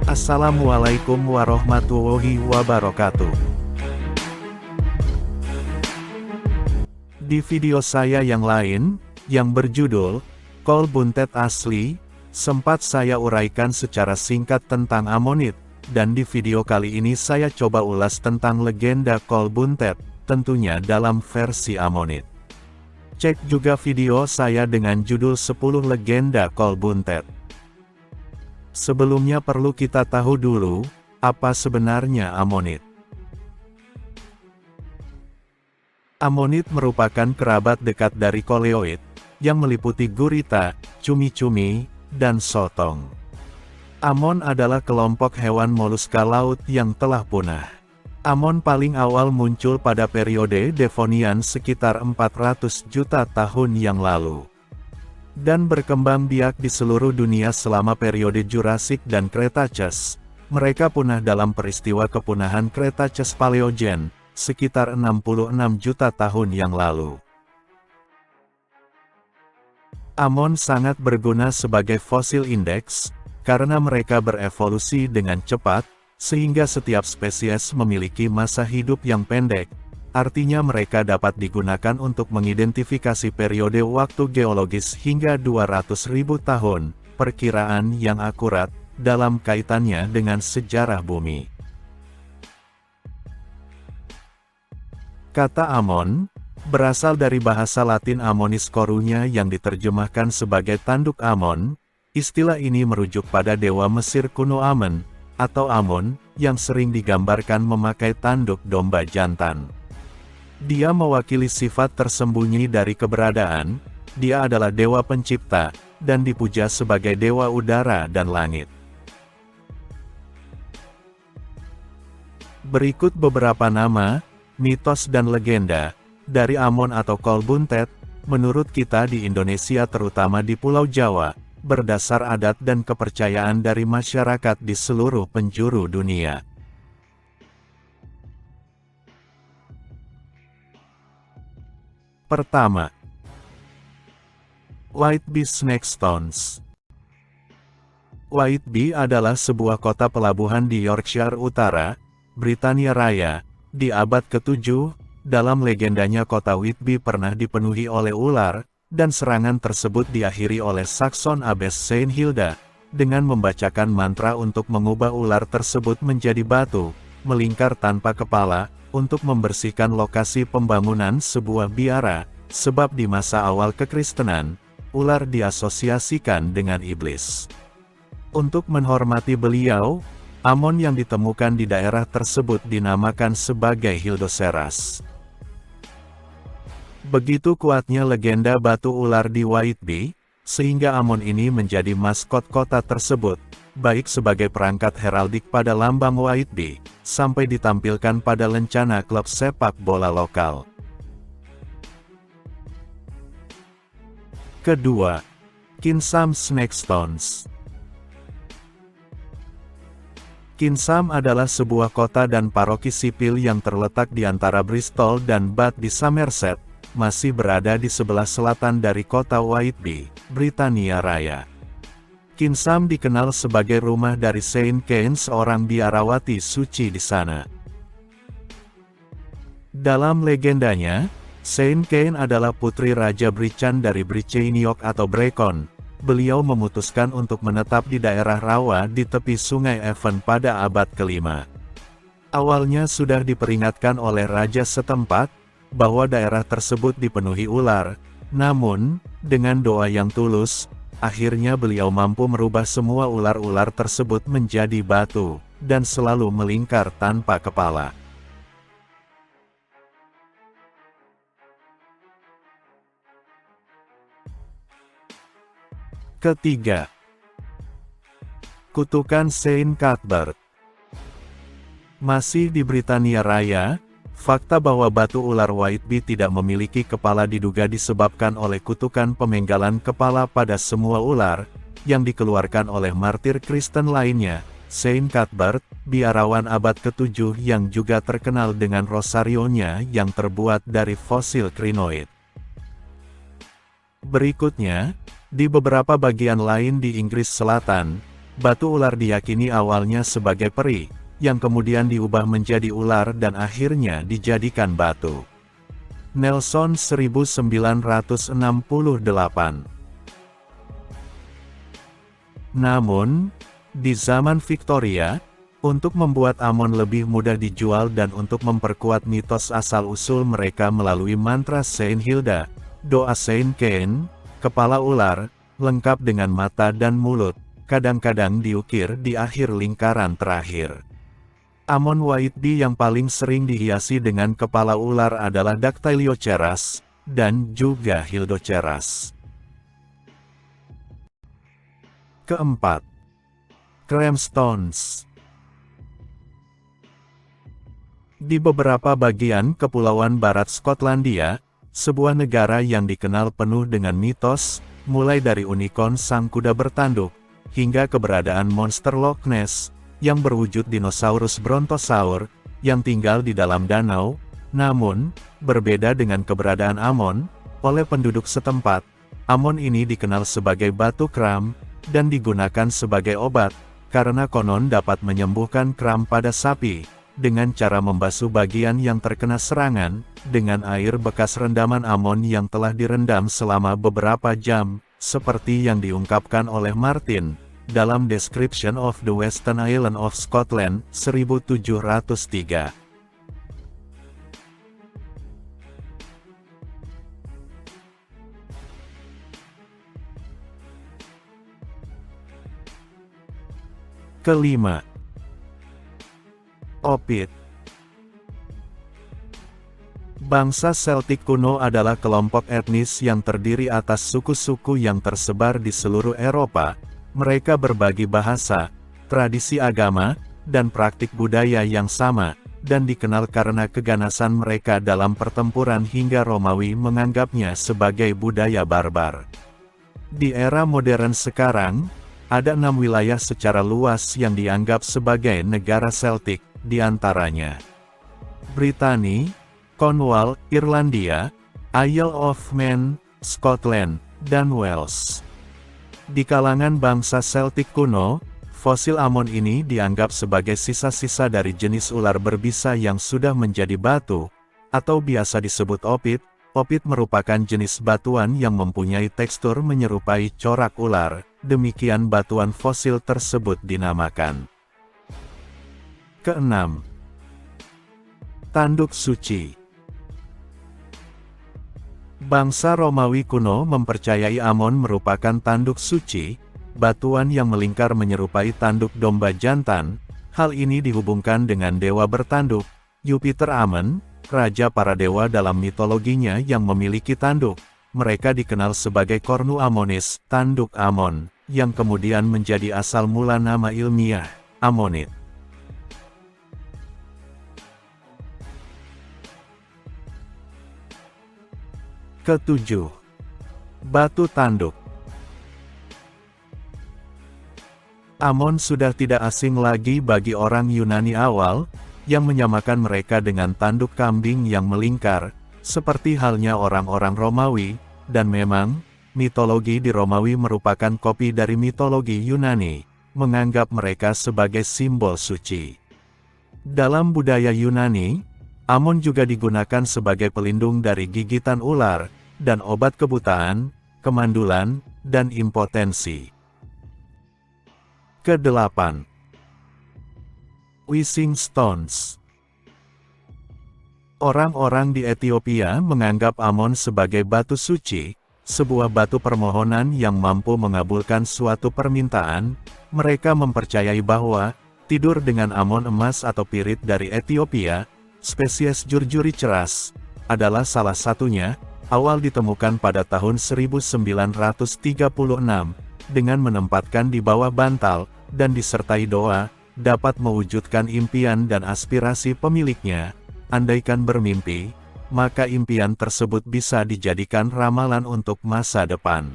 Assalamualaikum warahmatullahi wabarakatuh. Di video saya yang lain, yang berjudul Kol Buntet Asli, sempat saya uraikan secara singkat tentang Amonit, dan di video kali ini saya coba ulas tentang legenda Kol Buntet, tentunya dalam versi Amonit. Cek juga video saya dengan judul 10 legenda Kol Buntet. Sebelumnya perlu kita tahu dulu, apa sebenarnya Amonit. Amonit merupakan kerabat dekat dari koleoid, yang meliputi gurita, cumi-cumi, dan sotong. Amon adalah kelompok hewan moluska laut yang telah punah. Amon paling awal muncul pada periode Devonian sekitar 400 juta tahun yang lalu, dan berkembang biak di seluruh dunia selama periode Jurassic dan Cretaceous. Mereka punah dalam peristiwa kepunahan Cretaceous Paleogen, sekitar 66 juta tahun yang lalu. Amon sangat berguna sebagai fosil indeks, karena mereka berevolusi dengan cepat, sehingga setiap spesies memiliki masa hidup yang pendek. Artinya mereka dapat digunakan untuk mengidentifikasi periode waktu geologis hingga 200.000 tahun, perkiraan yang akurat, dalam kaitannya dengan sejarah bumi. Kata Amon, berasal dari bahasa Latin Amonis Coruña yang diterjemahkan sebagai tanduk Amon. Istilah ini merujuk pada dewa Mesir kuno Amen, atau Amon, yang sering digambarkan memakai tanduk domba jantan. Dia mewakili sifat tersembunyi dari keberadaan. Dia adalah dewa pencipta, dan dipuja sebagai dewa udara dan langit. Berikut beberapa nama, mitos dan legenda, dari Amon atau Kol Buntet, menurut kita di Indonesia terutama di Pulau Jawa, berdasar adat dan kepercayaan dari masyarakat di seluruh penjuru dunia. Pertama, Whitby Snake Stones. Whitby adalah sebuah kota pelabuhan di Yorkshire Utara, Britania Raya. Di abad ke-7, dalam legendanya kota Whitby pernah dipenuhi oleh ular, dan serangan tersebut diakhiri oleh Saxon Abbess Saint Hilda, dengan membacakan mantra untuk mengubah ular tersebut menjadi batu, melingkar tanpa kepala, untuk membersihkan lokasi pembangunan sebuah biara, sebab di masa awal kekristenan, ular diasosiasikan dengan iblis. Untuk menghormati beliau, Amon yang ditemukan di daerah tersebut dinamakan sebagai Hildoceras. Begitu kuatnya legenda batu ular di Whitby, sehingga Amon ini menjadi maskot kota tersebut, baik sebagai perangkat heraldik pada lambang Whitby, sampai ditampilkan pada lencana klub sepak bola lokal. Kedua, Kinsam Snake Stones. Kinsam adalah sebuah kota dan paroki sipil yang terletak di antara Bristol dan Bath di Somerset, masih berada di sebelah selatan dari kota Whitby, Britania Raya. Kinsam dikenal sebagai rumah dari Saint Kane, seorang biarawati suci di sana. Dalam legendanya, Saint Kane adalah putri Raja Brecon dari Brycheiniog atau Brecon. Beliau memutuskan untuk menetap di daerah rawa di tepi sungai Avon pada abad ke-5. Awalnya sudah diperingatkan oleh raja setempat, bahwa daerah tersebut dipenuhi ular, namun, dengan doa yang tulus, akhirnya beliau mampu merubah semua ular-ular tersebut menjadi batu, dan selalu melingkar tanpa kepala. Ketiga, kutukan Saint Cuthbert. Masih di Britania Raya, fakta bahwa batu ular Whitby tidak memiliki kepala diduga disebabkan oleh kutukan pemenggalan kepala pada semua ular, yang dikeluarkan oleh martir Kristen lainnya, Saint Cuthbert, biarawan abad ke-7 yang juga terkenal dengan rosarionya yang terbuat dari fosil krinoid. Berikutnya, di beberapa bagian lain di Inggris Selatan, Batu ular diyakini awalnya sebagai peri, yang kemudian diubah menjadi ular dan akhirnya dijadikan batu. Nelson 1968. Namun, di zaman Victoria, untuk membuat Amon lebih mudah dijual dan untuk memperkuat mitos asal-usul mereka melalui mantra Saint Hilda, doa Saint Cain, kepala ular, lengkap dengan mata dan mulut, kadang-kadang diukir di akhir lingkaran terakhir. Amon Whitby yang paling sering dihiasi dengan kepala ular adalah Dactylioceras, dan juga Hildoceras. Keempat, Cramstones. Di beberapa bagian kepulauan barat Skotlandia, sebuah negara yang dikenal penuh dengan mitos, mulai dari unicorn sang kuda bertanduk, hingga keberadaan monster Loch Ness, yang berwujud dinosaurus brontosaur, yang tinggal di dalam danau. Namun, berbeda dengan keberadaan Amon, oleh penduduk setempat, Amon ini dikenal sebagai batu kram, dan digunakan sebagai obat, karena konon dapat menyembuhkan kram pada sapi, dengan cara membasuh bagian yang terkena serangan, dengan air bekas rendaman Amon yang telah direndam selama beberapa jam, seperti yang diungkapkan oleh Martin, dalam Description of the Western Island of Scotland, 1703. Kelima, Opith. Bangsa Celtic kuno adalah kelompok etnis yang terdiri atas suku-suku yang tersebar di seluruh Eropa. Mereka berbagi bahasa, tradisi agama, dan praktik budaya yang sama, dan dikenal karena keganasan mereka dalam pertempuran hingga Romawi menganggapnya sebagai budaya barbar. Di era modern sekarang, ada 6 wilayah secara luas yang dianggap sebagai negara Celtic, di antaranya Britania, Cornwall, Irlandia, Isle of Man, Scotland, dan Wales. Di kalangan bangsa Celtic kuno, fosil Amon ini dianggap sebagai sisa-sisa dari jenis ular berbisa yang sudah menjadi batu, atau biasa disebut opith. Opith merupakan jenis batuan yang mempunyai tekstur menyerupai corak ular, demikian batuan fosil tersebut dinamakan. Keenam, Tanduk Suci. Bangsa Romawi kuno mempercayai Amon merupakan tanduk suci, batuan yang melingkar menyerupai tanduk domba jantan. Hal ini dihubungkan dengan dewa bertanduk, Jupiter Ammon, raja para dewa dalam mitologinya yang memiliki tanduk. Mereka dikenal sebagai Cornu Ammonis, tanduk Amon, yang kemudian menjadi asal mula nama ilmiah, Ammonite. Ketujuh, Batu Tanduk. Amon sudah tidak asing lagi bagi orang Yunani awal, yang menyamakan mereka dengan tanduk kambing yang melingkar, seperti halnya orang-orang Romawi, dan memang, mitologi di Romawi merupakan kopi dari mitologi Yunani, menganggap mereka sebagai simbol suci. Dalam budaya Yunani, Amon juga digunakan sebagai pelindung dari gigitan ular, dan obat kebutaan, kemandulan, dan impotensi. Kedelapan, Wishing Stones. Orang-orang di Ethiopia menganggap Amon sebagai batu suci, sebuah batu permohonan yang mampu mengabulkan suatu permintaan. Mereka mempercayai bahwa, tidur dengan Amon emas atau pirit dari Ethiopia, spesies jurjuri ceras, adalah salah satunya. Awal ditemukan pada tahun 1936, dengan menempatkan di bawah bantal, dan disertai doa, dapat mewujudkan impian dan aspirasi pemiliknya. Andaikan bermimpi, maka impian tersebut bisa dijadikan ramalan untuk masa depan.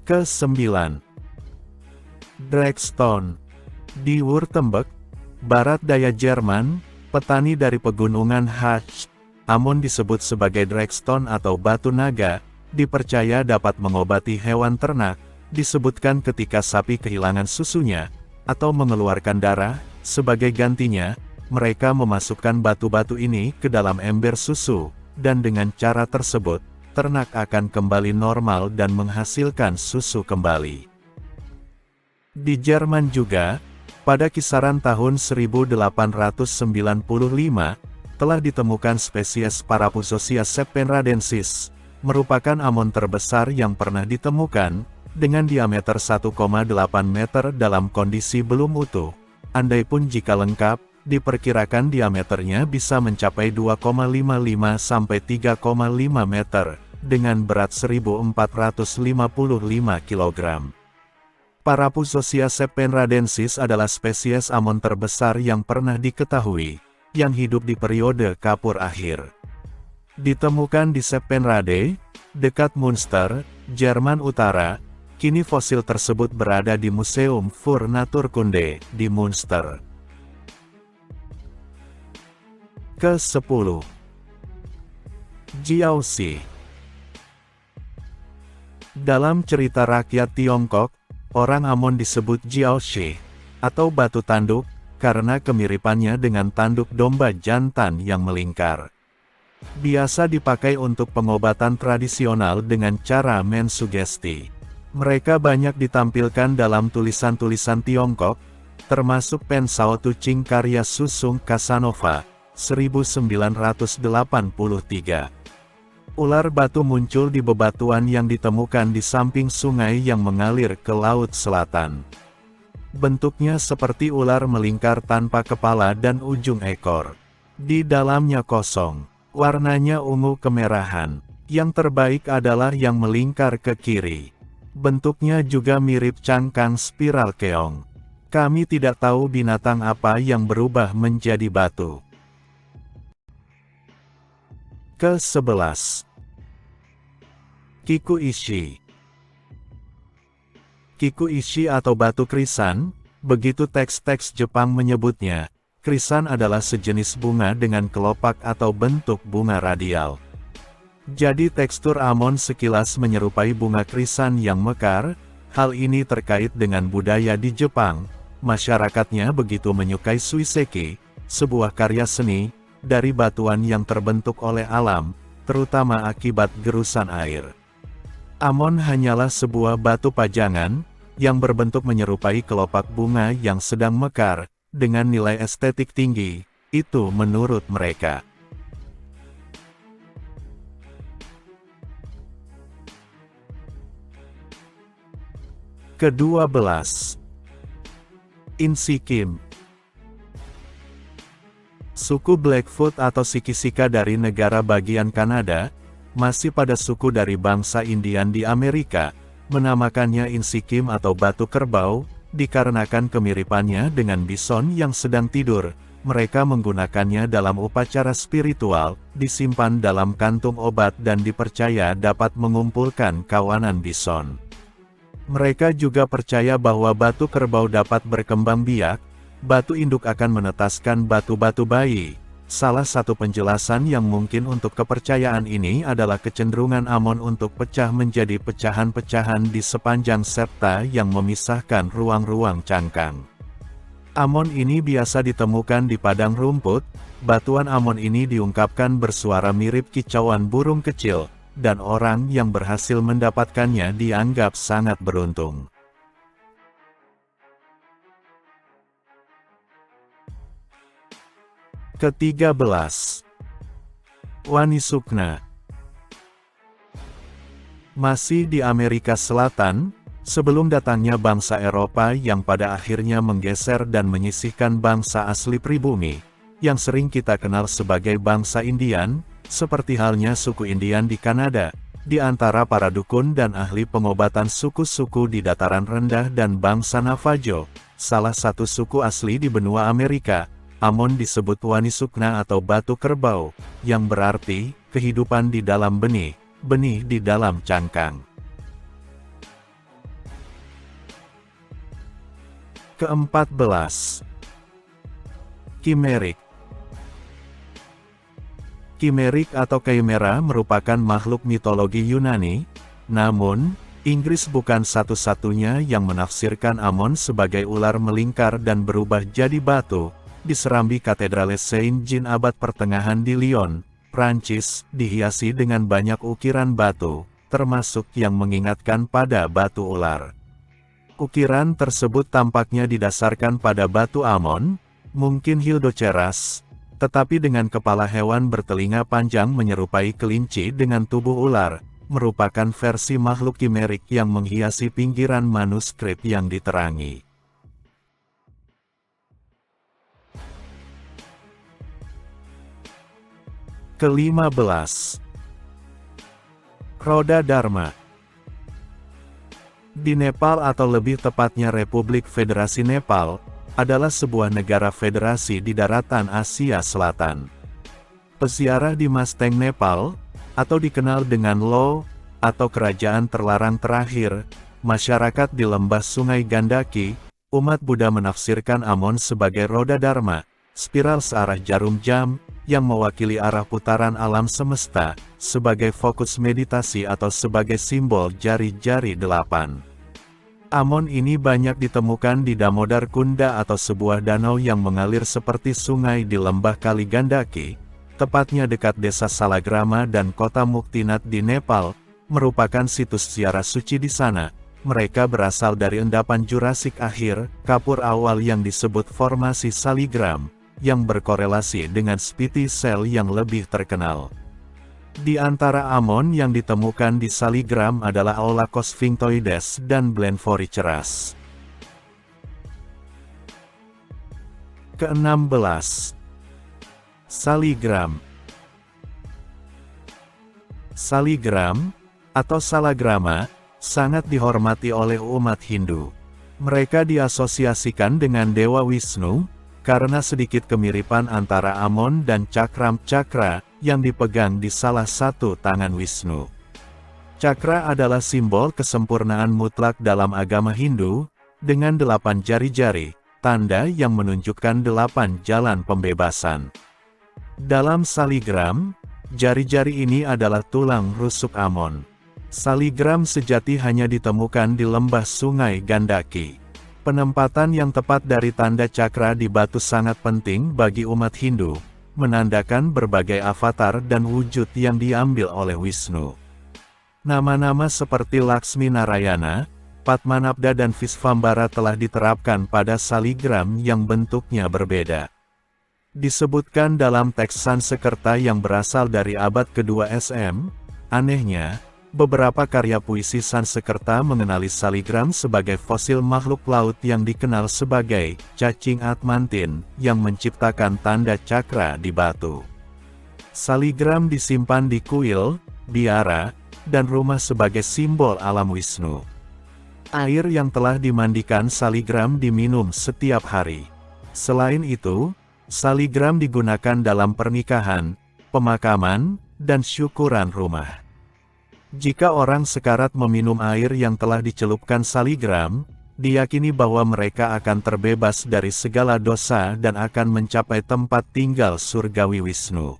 Kesembilan, Dragstone. Di Württemberg, barat daya Jerman, petani dari pegunungan Harz, Amon disebut sebagai dragstone atau batu naga, dipercaya dapat mengobati hewan ternak, disebutkan ketika sapi kehilangan susunya, atau mengeluarkan darah. Sebagai gantinya, mereka memasukkan batu-batu ini ke dalam ember susu, dan dengan cara tersebut, ternak akan kembali normal dan menghasilkan susu kembali. Di Jerman juga, pada kisaran tahun 1895, telah ditemukan spesies Parapusosia septenradensis, merupakan amon terbesar yang pernah ditemukan, dengan diameter 1,8 meter dalam kondisi belum utuh. Andaipun jika lengkap, diperkirakan diameternya bisa mencapai 2,55 sampai 3,5 meter, dengan berat 1455 kg. Parapusosia septenradensis adalah spesies amon terbesar yang pernah diketahui, yang hidup di periode Kapur akhir. Ditemukan di Septenrade, dekat Münster, Jerman Utara. Kini fosil tersebut berada di Museum für Naturkunde, di Münster. Ke-10. Jiaoxi. Dalam cerita rakyat Tiongkok, orang Amon disebut Jiaoxi, atau batu tanduk, karena kemiripannya dengan tanduk domba jantan yang melingkar. Biasa dipakai untuk pengobatan tradisional dengan cara mensugesti. Mereka banyak ditampilkan dalam tulisan-tulisan Tiongkok, termasuk Pen Sao Tu Ching karya Susung Casanova, 1983. Ular batu muncul di bebatuan yang ditemukan di samping sungai yang mengalir ke Laut Selatan. Bentuknya seperti ular melingkar tanpa kepala dan ujung ekor. Di dalamnya kosong, warnanya ungu kemerahan. Yang terbaik adalah yang melingkar ke kiri. Bentuknya juga mirip cangkang spiral keong. Kami tidak tahu binatang apa yang berubah menjadi batu. Ke-11. Kikuishi. Kikuishi atau batu krisan, begitu teks-teks Jepang menyebutnya. Krisan adalah sejenis bunga dengan kelopak atau bentuk bunga radial. Jadi tekstur amon sekilas menyerupai bunga krisan yang mekar. Hal ini terkait dengan budaya di Jepang. Masyarakatnya begitu menyukai suiseki, sebuah karya seni, dari batuan yang terbentuk oleh alam, terutama akibat gerusan air. Amon hanyalah sebuah batu pajangan, yang berbentuk menyerupai kelopak bunga yang sedang mekar, dengan nilai estetik tinggi, itu menurut mereka. Ke-12. Insikim. Suku Blackfoot atau Sikisika dari negara bagian Kanada, masih pada suku dari bangsa Indian di Amerika, menamakannya Insikim atau batu kerbau, dikarenakan kemiripannya dengan bison yang sedang tidur. Mereka menggunakannya dalam upacara spiritual, disimpan dalam kantung obat dan dipercaya dapat mengumpulkan kawanan bison. Mereka juga percaya bahwa batu kerbau dapat berkembang biak, batu induk akan menetaskan batu-batu bayi. Salah satu penjelasan yang mungkin untuk kepercayaan ini adalah kecenderungan Amon untuk pecah menjadi pecahan-pecahan di sepanjang septa yang memisahkan ruang-ruang cangkang. Amon ini biasa ditemukan di padang rumput. Batuan Amon ini diungkapkan bersuara mirip kicauan burung kecil, dan orang yang berhasil mendapatkannya dianggap sangat beruntung. Ke-13. Wanisukna. Masih di Amerika Selatan, sebelum datangnya bangsa Eropa yang pada akhirnya menggeser dan menyisihkan bangsa asli pribumi, yang sering kita kenal sebagai bangsa Indian, seperti halnya suku Indian di Kanada, di antara para dukun dan ahli pengobatan suku-suku di dataran rendah dan bangsa Navajo, salah satu suku asli di benua Amerika. Amon disebut Wanisukna atau batu kerbau, yang berarti kehidupan di dalam benih, benih di dalam cangkang. Ke-14. Kimerik. Kimerik atau Chimera merupakan makhluk mitologi Yunani, namun, Inggris bukan satu-satunya yang menafsirkan Amon sebagai ular melingkar dan berubah jadi batu. Di serambi Katedrale Saint-Jean abad pertengahan di Lyon, Prancis, dihiasi dengan banyak ukiran batu, termasuk yang mengingatkan pada batu ular. Ukiran tersebut tampaknya didasarkan pada batu Amon, mungkin Hildoceras, tetapi dengan kepala hewan bertelinga panjang menyerupai kelinci dengan tubuh ular, merupakan versi makhluk kimerik yang menghiasi pinggiran manuskrip yang diterangi. Ke-15. Roda Dharma. Di Nepal atau lebih tepatnya Republik Federasi Nepal, adalah sebuah negara federasi di daratan Asia Selatan. Peziarah di Masteng Nepal, atau dikenal dengan Lo, atau Kerajaan Terlarang Terakhir, masyarakat di lembah Sungai Gandaki, umat Buddha menafsirkan Amon sebagai roda Dharma, spiral searah jarum jam, yang mewakili arah putaran alam semesta, sebagai fokus meditasi atau sebagai simbol jari-jari 8. Amon ini banyak ditemukan di Damodar Kunda atau sebuah danau yang mengalir seperti sungai di lembah Kali Gandaki, tepatnya dekat desa Salagrama dan kota Muktinath di Nepal, merupakan situs ziarah suci di sana. Mereka berasal dari endapan Jurassik akhir, kapur awal yang disebut formasi Saligram, yang berkorelasi dengan Spiti Shale yang lebih terkenal. Di antara Amon yang ditemukan di Saligram adalah Aulacos sphinctoides dan Blenforiceras. Ke-16. Saligram. Saligram, atau Salagrama, sangat dihormati oleh umat Hindu. Mereka diasosiasikan dengan Dewa Wisnu, karena sedikit kemiripan antara Amon dan cakram cakra, yang dipegang di salah satu tangan Wisnu. Cakra adalah simbol kesempurnaan mutlak dalam agama Hindu, dengan 8 jari-jari, tanda yang menunjukkan 8 jalan pembebasan. Dalam Saligram, jari-jari ini adalah tulang rusuk Amon. Saligram sejati hanya ditemukan di lembah Sungai Gandaki. Penempatan yang tepat dari tanda cakra di batu sangat penting bagi umat Hindu, menandakan berbagai avatar dan wujud yang diambil oleh Wisnu. Nama-nama seperti Laksmi Narayana, Padmanabha dan Visvambara telah diterapkan pada saligram yang bentuknya berbeda. Disebutkan dalam teks Sansekerta yang berasal dari abad kedua SM, anehnya, beberapa karya puisi Sansekerta mengenali saligram sebagai fosil makhluk laut yang dikenal sebagai cacing Atmantin, yang menciptakan tanda cakra di batu. Saligram disimpan di kuil, biara, dan rumah sebagai simbol alam Wisnu. Air yang telah dimandikan saligram diminum setiap hari. Selain itu, saligram digunakan dalam pernikahan, pemakaman, dan syukuran rumah. Jika orang sekarat meminum air yang telah dicelupkan saligram, diyakini bahwa mereka akan terbebas dari segala dosa dan akan mencapai tempat tinggal surgawi Wisnu.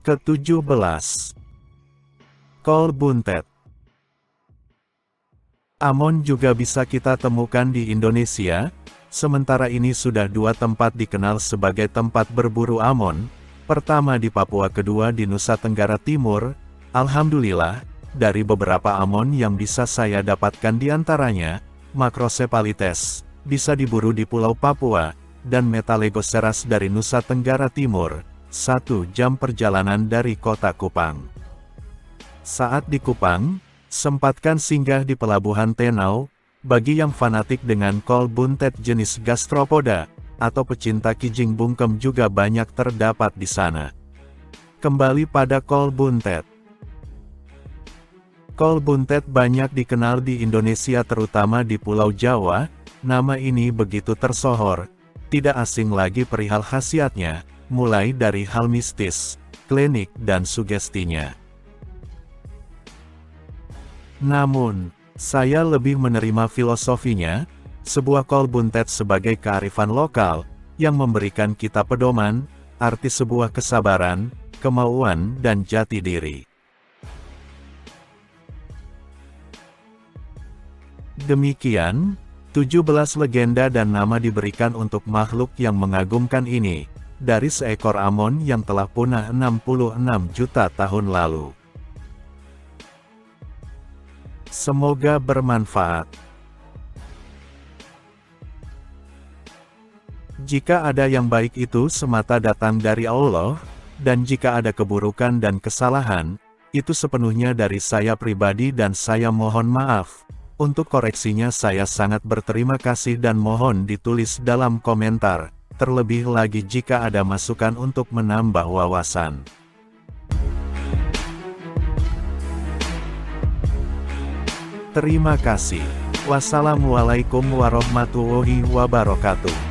Ke-17. Kol buntet. Amon juga bisa kita temukan di Indonesia, sementara ini sudah 2 tempat dikenal sebagai tempat berburu Amon. Pertama di Papua, kedua di Nusa Tenggara Timur. Alhamdulillah, dari beberapa Amon yang bisa saya dapatkan diantaranya, Macrocephalites, bisa diburu di Pulau Papua, dan Metalegoceras dari Nusa Tenggara Timur, 1 jam perjalanan dari kota Kupang. Saat di Kupang, sempatkan singgah di Pelabuhan Tenau. Bagi yang fanatik dengan kol buntet jenis gastropoda, atau pecinta kijing bungkem juga banyak terdapat di sana. Kembali pada kol buntet. Kol buntet banyak dikenal di Indonesia terutama di Pulau Jawa. Nama ini begitu tersohor, tidak asing lagi perihal khasiatnya, mulai dari hal mistis, klinik dan sugestinya. Namun, saya lebih menerima filosofinya. Sebuah kol buntet sebagai kearifan lokal, yang memberikan kita pedoman, arti sebuah kesabaran, kemauan dan jati diri. Demikian, 17 legenda dan nama diberikan untuk makhluk yang mengagumkan ini, dari seekor Amon yang telah punah 66 juta tahun lalu. Semoga bermanfaat. Jika ada yang baik itu semata datang dari Allah, dan jika ada keburukan dan kesalahan, itu sepenuhnya dari saya pribadi dan saya mohon maaf. Untuk koreksinya saya sangat berterima kasih dan mohon ditulis dalam komentar, terlebih lagi jika ada masukan untuk menambah wawasan. Terima kasih. Wassalamualaikum warahmatullahi wabarakatuh.